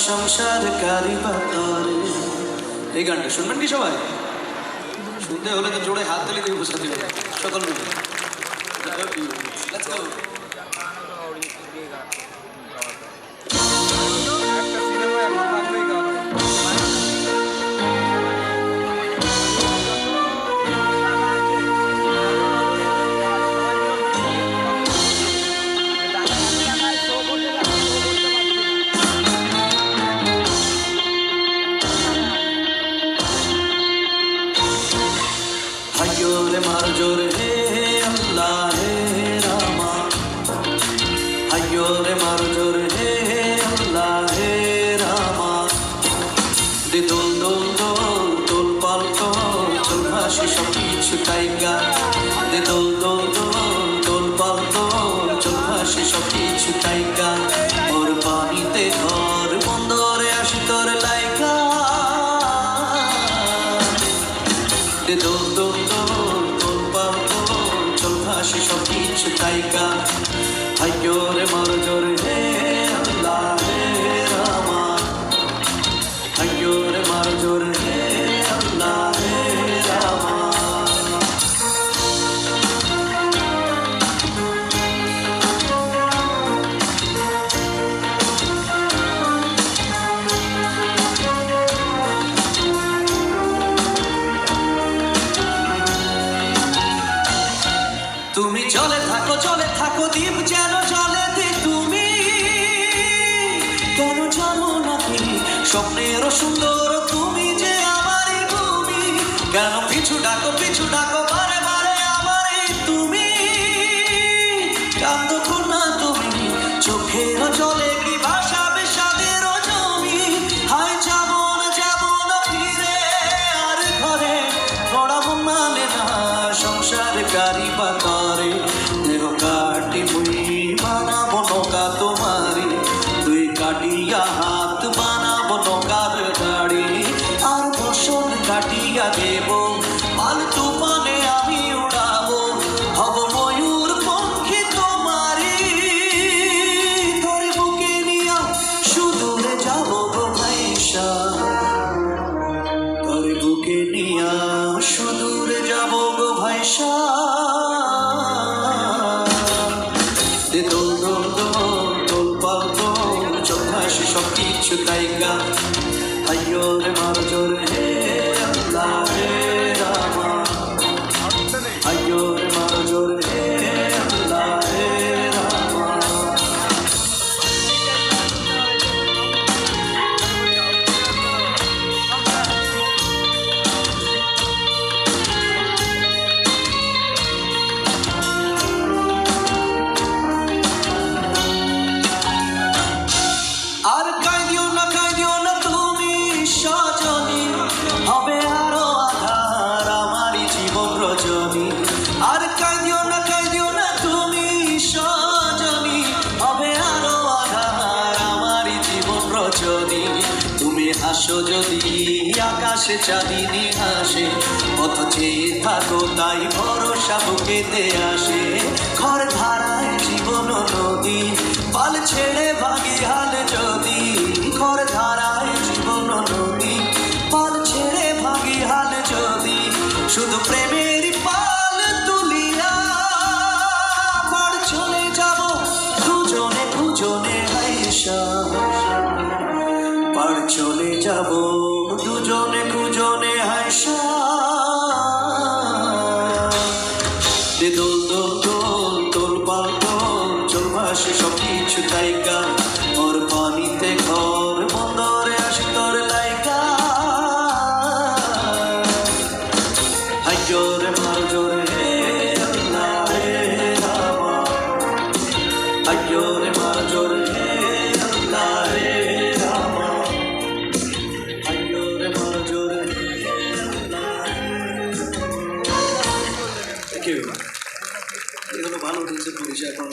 সংসার কারি পাতরে। এই গানটা শুনবেন কি সবাই? শুনতে হলে তো জোরে হাত তালি দিয়ে বসাতে হবে সকল মিলে। Let's go. হাইয়োরে মার জোরে হে আল্লাহ হে রামা, হাইয়োরে মার জোরে হে আল্লাহ হে রামা। দে দোল দোল দোল দোল পাল দোল চল ভাসি সব কিছু তাইগা। দে দোল দোল দোল দোল পাল দোল চল ভাসি সব কিছু তাইগা। ওর পানিতে ঘর বন্দরে আসি তোর লাইগা। দে দোল দোল দোল দোল পাল দোল চল ভাসি সব কিছু তাইগা। হাইয়োরে মার জোরে হে আল্লাহ হে রামা, হাইয়োরে মার জোরে হে আল্লাহ হে রামা। তুমি চলে থাকো দ্বীপ যেন চলে দি। তুমি কেন জানো নাকি স্বপ্নের সুন্দর তুমি যে আমারই তুমি। কেন পিছু ডাকো বারে বারে আমারই তুমি। কান্দো না তুমি চোখের জলে কি ভাসাবে সাদের জমি। হায় যাবো না ফিরে আর ঘরে পড়াবো মানে না সংসার কারি পাতরে। দেহ কাটি মুই বানাবো নৌকা তোমারি, দুই কাটিয়া হাত বানাবো নৌকার গাড়ি। আর বসন কাটিয়া দেব মাল তুফানে আমি উড়াবো, হব ময়ূর পঙ্খী তোমারি। তোর বুকে নিয়া সুদূরে যাবো গো ভাইসা, তোর বুকে নিয়া সুদূরে যাবো গো ভাইসা। দে দোল দোল দোল দোল পাল দোল চল ভাসি সব কিছু তাইগা। হাইয়োরে মার জোরে হে আল্লাহ হে রামা, হাইয়োরে মার জোরে হে আল্লাহ হে রামা। আর কাঁদিও না তুমি সজনী, হবে আরো আধার আমারই জীবন রজনী। আর কাঁদিও না তুমি সজনী, হবে আরো আধার আমারই জীবন রজনী। তুমি হাসো যদি আকাশে চাঁদিনী হাসে, পথ চেয়ে থাকো তাই ভরসা বুকেতে আসে। ঘর ধারায় জীবন নদী পাল ছেড়ে ভাগি হাল যদি। ঘর ধারায় জীবন নদী পাল ছেড়ে ভাগি হাল যদি। শুধু প্রেমের পাল তুলিয়া পার চলে যাব দুজনে দুজনে হাইসা। পার চলে যাব দুজনে দুজনে হাইসা। দে দোল